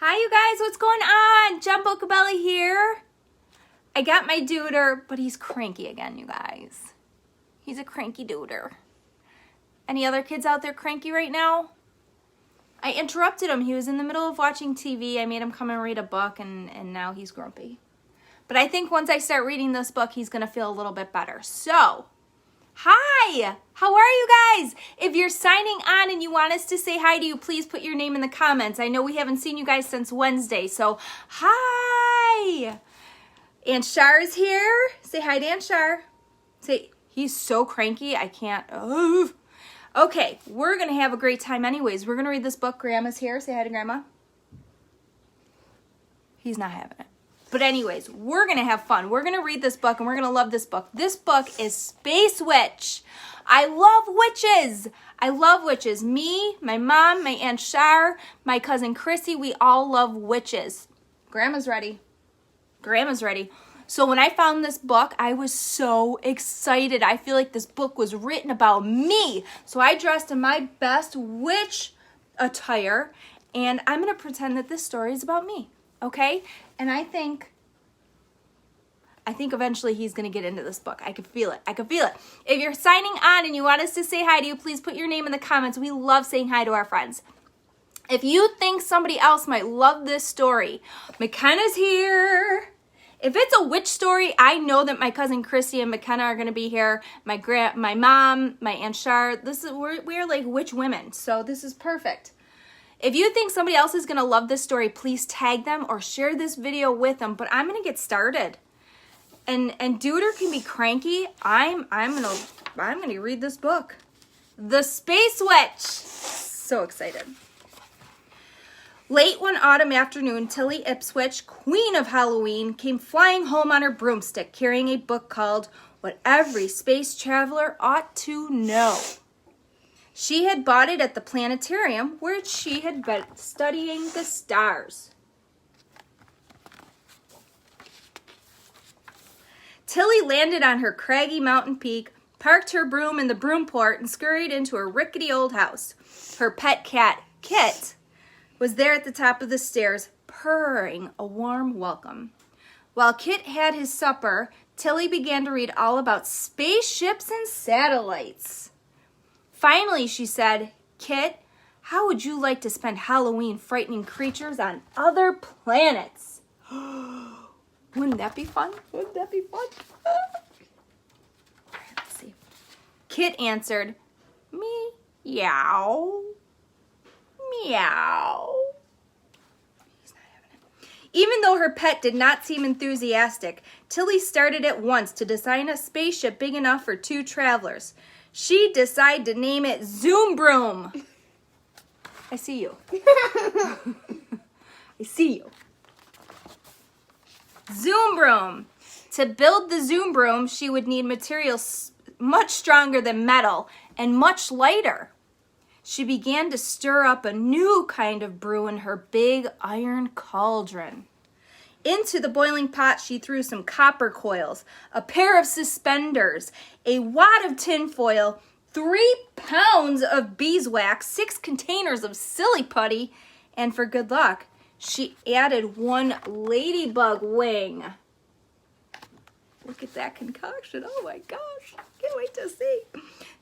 Hi you guys, what's going on? Jumbo Cabelli here. I got my duder, but he's cranky again, you guys. He's a cranky duder. Any other kids out there cranky right now? I interrupted him. He was in the middle of watching TV. I made him come and read a book, and now he's grumpy. But I think once I start reading this book, he's going to feel a little bit better. So, hi! How are you guys? If you're signing on and you want us to say hi to you, please put your name in the comments. I know we haven't seen you guys since Wednesday, so hi! Aunt Shar is here. Say hi to Aunt Shar. Say, he's so cranky, I can't. Okay, we're going to have a great time anyways. We're going to read this book. Grandma's here. Say hi to Grandma. He's not having it. But anyways, we're going to have fun. We're going to read this book, and we're going to love this book. This book is Space Witch. I love witches. I love witches. Me, my mom, my Aunt Shar, my cousin Chrissy, we all love witches. Grandma's ready. Grandma's ready. So when I found this book, I was so excited. I feel like this book was written about me. So I dressed in my best witch attire, and I'm going to pretend that this story is about me, okay? And I think eventually he's going to get into this book. I can feel it. I can feel it. If you're signing on and you want us to say hi to you, please put your name in the comments. We love saying hi to our friends. If you think somebody else might love this story, McKenna's here. If it's a witch story, I know that my cousin Chrissy and McKenna are going to be here. My mom, my Aunt Shar. We're like witch women, so this is perfect. If you think somebody else is going to love this story, please tag them or share this video with them. But I'm going to get started. And Duder can be cranky. I'm going to read this book. The Space Witch. So excited. Late one autumn afternoon, Tilly Ipswich, queen of Halloween, came flying home on her broomstick carrying a book called What Every Space Traveler Ought to Know. She had bought it at the planetarium where she had been studying the stars. Tilly landed on her craggy mountain peak, parked her broom in the broom port, and scurried into her rickety old house. Her pet cat, Kit, was there at the top of the stairs, purring a warm welcome. While Kit had his supper, Tilly began to read all about spaceships and satellites. Finally, she said, "Kit, how would you like to spend Halloween frightening creatures on other planets?" Wouldn't that be fun? Wouldn't that be fun? All right, let's see. Kit answered, "Meow. Meow." He's not having it. Even though her pet did not seem enthusiastic, Tilly started at once to design a spaceship big enough for 2 travelers. She decided to name it Zoom Broom. I see you. I see you. Zoom Broom. To build the Zoom Broom, she would need materials much stronger than metal and much lighter. She began to stir up a new kind of brew in her big iron cauldron. Into the boiling pot, she threw some copper coils, a pair of suspenders, a wad of tin foil, 3 pounds of beeswax, 6 containers of silly putty, and for good luck, she added 1 ladybug wing. Look at that concoction. Oh my gosh. Can't wait to see.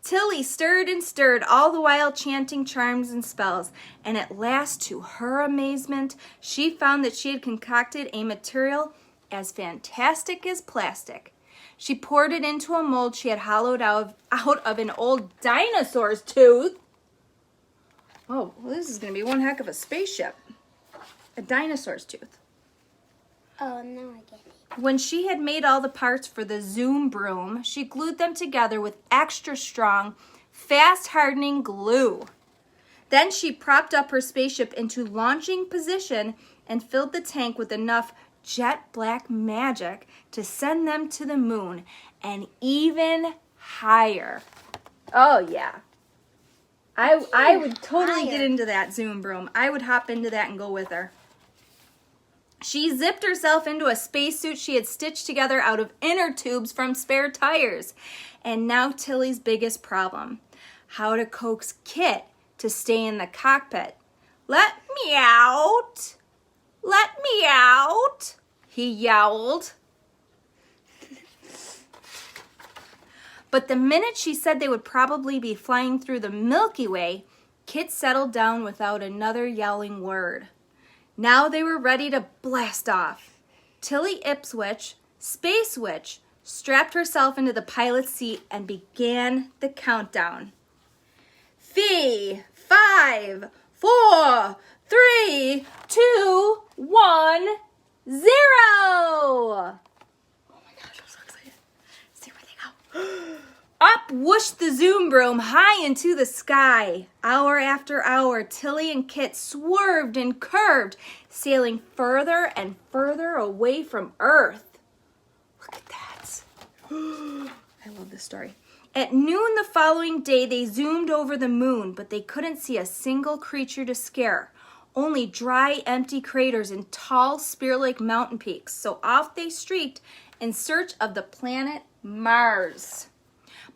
Tilly stirred and stirred, all the while chanting charms and spells. And at last, to her amazement, she found that she had concocted a material as fantastic as plastic. She poured it into a mold she had hollowed out of an old dinosaur's tooth. Oh, well, this is going to be one heck of a spaceship. A dinosaur's tooth. Oh, no, I get it. When she had made all the parts for the Zoom Broom, she glued them together with extra strong, fast-hardening glue. Then she propped up her spaceship into launching position and filled the tank with enough jet black magic to send them to the moon and even higher. Oh, yeah. I would totally get into that Zoom Broom. I would hop into that and go with her. She zipped herself into a spacesuit she had stitched together out of inner tubes from spare tires. And now Tilly's biggest problem: how to coax Kit to stay in the cockpit. "Let me out." out, he yowled. But the minute she said they would probably be flying through the Milky Way, Kit settled down without another yelling word. Now they were ready to blast off. Tilly Ipswich, Space Witch, strapped herself into the pilot's seat and began the countdown. 5, 4, 3, 2, 1, 0. Oh my gosh, I'm so excited. See where they go. Up whooshed the Zoom broom high into the sky. Hour after hour, Tilly and Kit swerved and curved, sailing further and further away from Earth. Look at that. I love this story. At noon the following day, they zoomed over the moon, but they couldn't see a single creature to scare. Only dry, empty craters and tall, spear-like mountain peaks. So off they streaked in search of the planet Mars.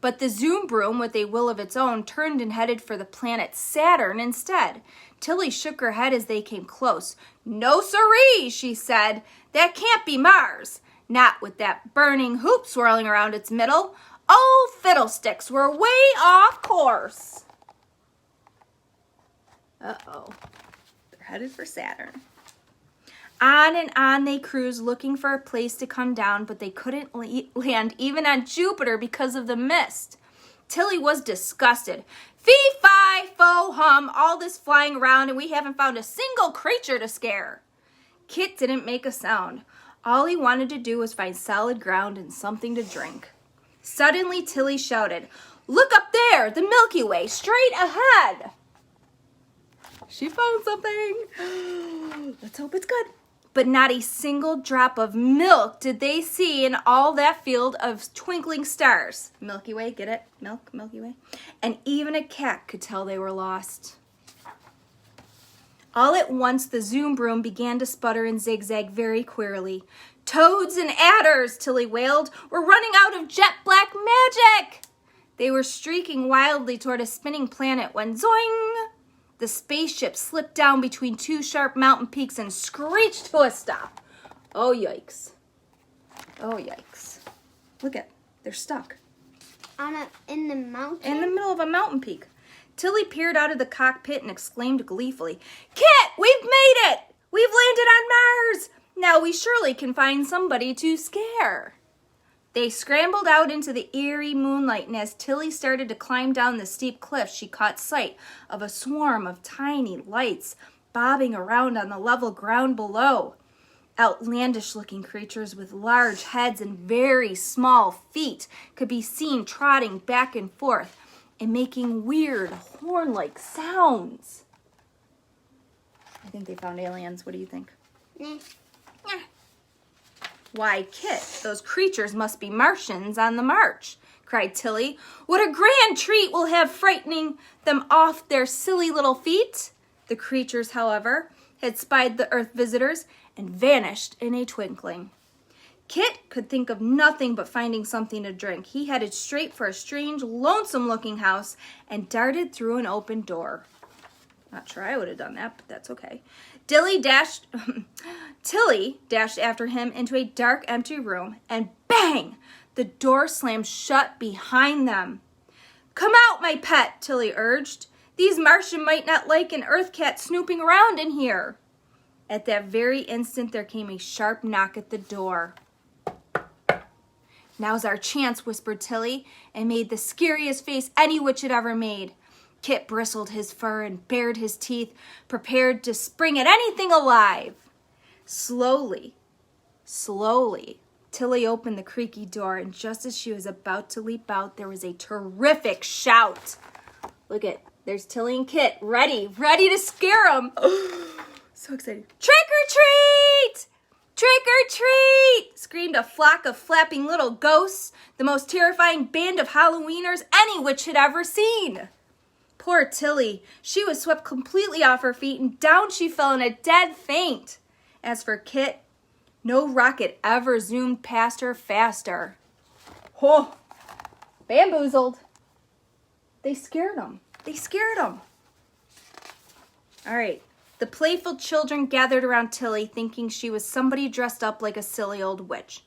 But the Zoom broom, with a will of its own, turned and headed for the planet Saturn instead. Tilly shook her head as they came close. "No siree," she said. "That can't be Mars. Not with that burning hoop swirling around its middle. Oh, fiddlesticks, we're way off course." Uh-oh. They're headed for Saturn. On and on they cruised, looking for a place to come down, but they couldn't land even on Jupiter because of the mist. Tilly was disgusted. "Fee-fi-fo-hum, all this flying around, and we haven't found a single creature to scare." Kit didn't make a sound. All he wanted to do was find solid ground and something to drink. Suddenly, Tilly shouted, "Look up there, the Milky Way, straight ahead." She found something. Let's hope it's good. But not a single drop of milk did they see in all that field of twinkling stars. Milky Way, get it? Milk, Milky Way. And even a cat could tell they were lost. All at once, the Zoom broom began to sputter and zigzag very queerly. "Toads and adders," Tilly wailed. "We're running out of jet black magic." They were streaking wildly toward a spinning planet when zoing! The spaceship slipped down between two sharp mountain peaks and screeched to a stop. Oh, yikes. Oh, yikes. Look at, they're stuck. In the mountain? In the middle of a mountain peak. Tilly peered out of the cockpit and exclaimed gleefully, "Kit, we've made it! We've landed on Mars! Now we surely can find somebody to scare." They scrambled out into the eerie moonlight, and as Tilly started to climb down the steep cliff, she caught sight of a swarm of tiny lights bobbing around on the level ground below. Outlandish-looking creatures with large heads and very small feet could be seen trotting back and forth and making weird horn-like sounds. I think they found aliens. What do you think? Nah. "Why, Kit, those creatures must be Martians on the march," cried Tilly. "What a grand treat we'll have frightening them off their silly little feet." The creatures, however, had spied the Earth visitors and vanished in a twinkling. Kit could think of nothing but finding something to drink. He headed straight for a strange, lonesome-looking house and darted through an open door. Not sure I would have done that, but that's okay. Tilly dashed after him into a dark, empty room, and bang! The door slammed shut behind them. "Come out, my pet," Tilly urged. "These Martians might not like an Earth cat snooping around in here." At that very instant, there came a sharp knock at the door. "Now's our chance," whispered Tilly, and made the scariest face any witch had ever made. Kit bristled his fur and bared his teeth, prepared to spring at anything alive. Slowly, Tilly opened the creaky door, and just as she was about to leap out, there was a terrific shout. Look at, there's Tilly and Kit, ready to scare them. So excited. "Trick or treat! Trick or treat!" screamed a flock of flapping little ghosts, the most terrifying band of Halloweeners any witch had ever seen. Poor Tilly. She was swept completely off her feet, and down she fell in a dead faint. As for Kit, no rocket ever zoomed past her faster. Oh, bamboozled. They scared him. All right, The playful children gathered around Tilly, thinking she was somebody dressed up like a silly old witch.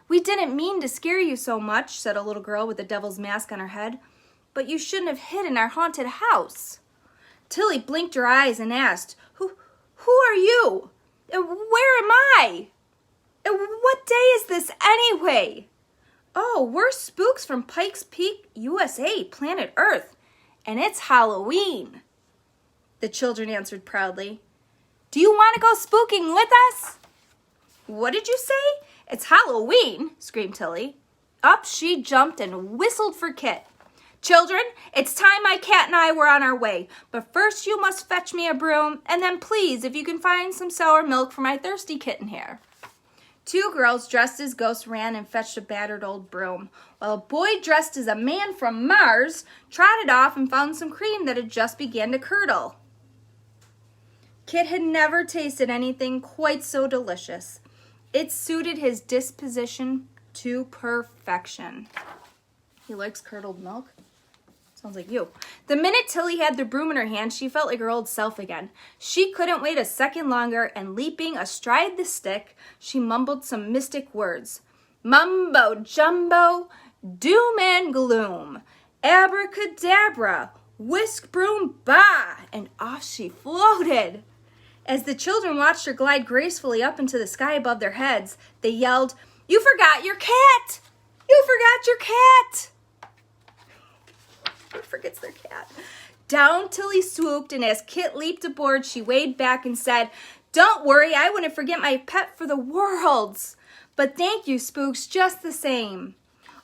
"We didn't mean to scare you so much," said a little girl with a devil's mask on her head. "But you shouldn't have hid in our haunted house." Tilly blinked her eyes and asked, Who are you? Where am I? What day is this anyway?" "Oh, we're spooks from Pikes Peak, USA, planet Earth, and it's Halloween," the children answered proudly. "Do you want to go spooking with us?" "What did you say? It's Halloween," screamed Tilly. Up she jumped and whistled for Kit. "Children, it's time my cat and I were on our way, but first you must fetch me a broom, and then please, if you can find some sour milk for my thirsty kitten here." 2 girls dressed as ghosts ran and fetched a battered old broom, while a boy dressed as a man from Mars trotted off and found some cream that had just begun to curdle. Kit had never tasted anything quite so delicious. It suited his disposition to perfection. He likes curdled milk. Sounds like you. The minute Tilly had the broom in her hand, she felt like her old self again. She couldn't wait a second longer, and leaping astride the stick, she mumbled some mystic words. Mumbo jumbo, doom and gloom, abracadabra, whisk broom bah, and off she floated. As the children watched her glide gracefully up into the sky above their heads, they yelled, "You forgot your cat! You forgot your cat!" Who forgets their cat? Down Tilly swooped, and as Kit leaped aboard, she waved back and said, "Don't worry, I wouldn't forget my pet for the worlds. But thank you, spooks, just the same."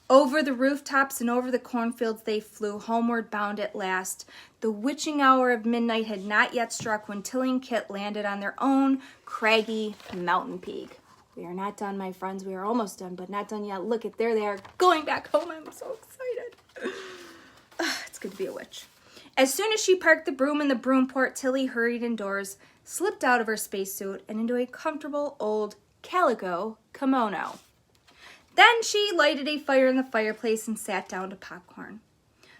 Over the rooftops and over the cornfields they flew, homeward bound at last. The witching hour of midnight had not yet struck when Tilly and Kit landed on their own craggy mountain peak. We are not done, my friends. We are almost done, but not done yet. Look, there they are, going back home. I'm so excited. It's good to be a witch. As soon as she parked the broom in the broom port, Tilly hurried indoors, slipped out of her spacesuit, and into a comfortable old calico kimono. Then she lighted a fire in the fireplace and sat down to popcorn.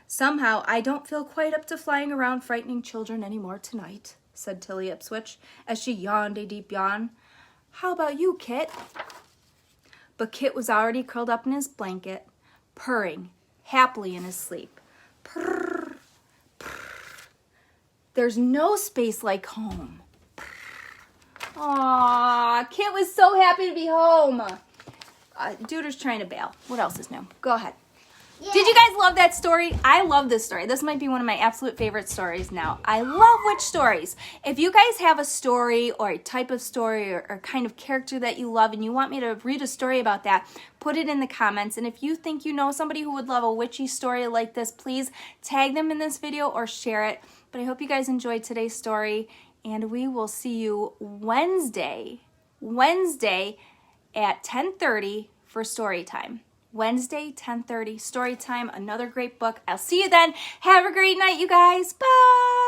"Somehow, I don't feel quite up to flying around frightening children anymore tonight," said Tilly Ipswich, as she yawned a deep yawn. "How about you, Kit?" But Kit was already curled up in his blanket, purring happily in his sleep. Purr, purr. There's no space like home. Aww, Kit was so happy to be home. Duder's trying to bail. What else is new? Go ahead. Yeah. Did you guys love that story? I love this story. This might be one of my absolute favorite stories now. I love witch stories. If you guys have a story or a type of story or kind of character that you love and you want me to read a story about that, put it in the comments. And if you think you know somebody who would love a witchy story like this, please tag them in this video or share it. But I hope you guys enjoyed today's story, and we will see you Wednesday at 10:30 for story time. Wednesday, 10:30, story time, another great book. I'll see you then. Have a great night, you guys. Bye.